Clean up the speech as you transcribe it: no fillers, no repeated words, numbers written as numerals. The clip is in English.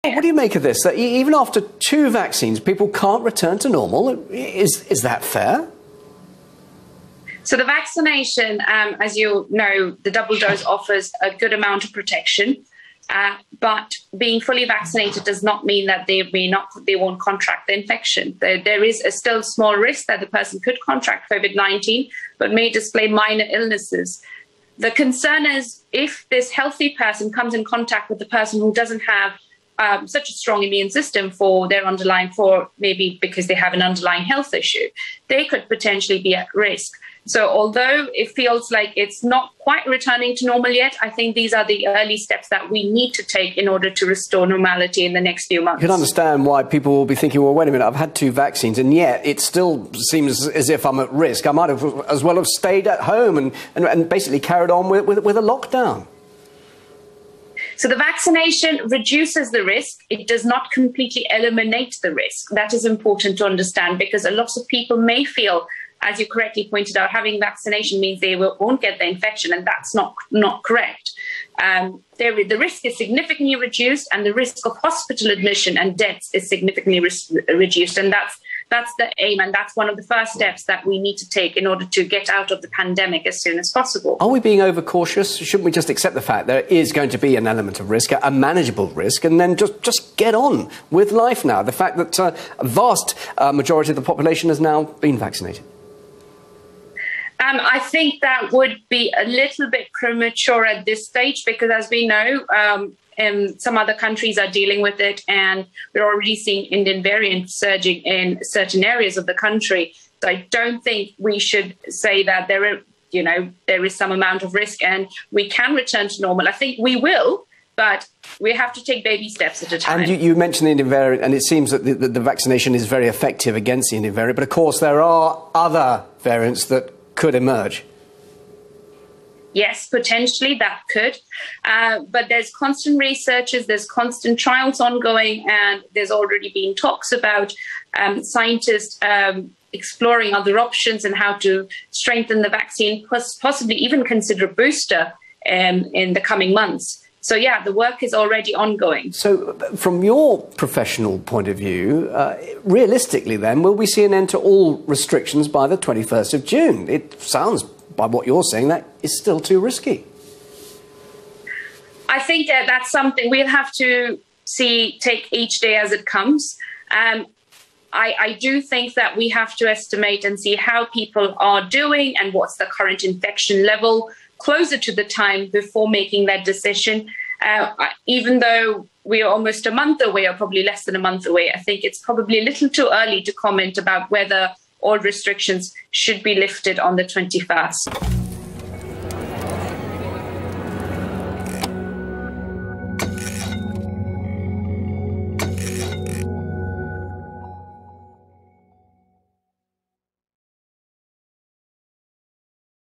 What do you make of this? That even after 2 vaccines, people can't return to normal? Is that fair? So the vaccination, as you know, the double dose offers a good amount of protection. But being fully vaccinated does not mean that they won't contract the infection. There is a still small risk that the person could contract COVID-19, but may display minor illnesses. The concern is if this healthy person comes in contact with the person who doesn't have such a strong immune system for maybe because they have an underlying health issue, they could potentially be at risk. So although it feels like it's not quite returning to normal yet, I think these are the early steps that we need to take in order to restore normality in the next few months. You can understand why people will be thinking, well, wait a minute, I've had 2 vaccines and yet it still seems as if I'm at risk. I might have as well have stayed at home and basically carried on with a lockdown. So the vaccination reduces the risk. It does not completely eliminate the risk. That is important to understand because a lot of people may feel, as you correctly pointed out, having vaccination means they won't get the infection, and that's not correct. The risk is significantly reduced, and the risk of hospital admission and deaths is significantly reduced, and that's the aim, and that's one of the first steps that we need to take in order to get out of the pandemic as soon as possible. Are we being overcautious? Shouldn't we just accept the fact there is going to be an element of risk, a manageable risk, and then just get on with life now? The fact that a vast majority of the population has now been vaccinated. I think that would be a little bit premature at this stage because, as we know, some other countries are dealing with it, and we're already seeing Indian variants surging in certain areas of the country. So I don't think we should say that there is some amount of risk and we can return to normal. I think we will, but we have to take baby steps at a time. And you mentioned the Indian variant, and it seems that the vaccination is very effective against the Indian variant, but of course there are other variants that could emerge. Yes, potentially that could. But there's constant researches, there's constant trials ongoing, and there's already been talks about scientists exploring other options and how to strengthen the vaccine, possibly even consider a booster in the coming months. So, yeah, the work is already ongoing. So from your professional point of view, realistically then, will we see an end to all restrictions by the 21st of June? It sounds, by what you're saying, that is still too risky. I think that's something we'll have to take each day as it comes. I do think that we have to estimate and see how people are doing and what's the current infection level closer to the time before making that decision. Even though we are almost a month away, or probably less than a month away, I think it's probably a little too early to comment about whether all restrictions should be lifted on the 21st.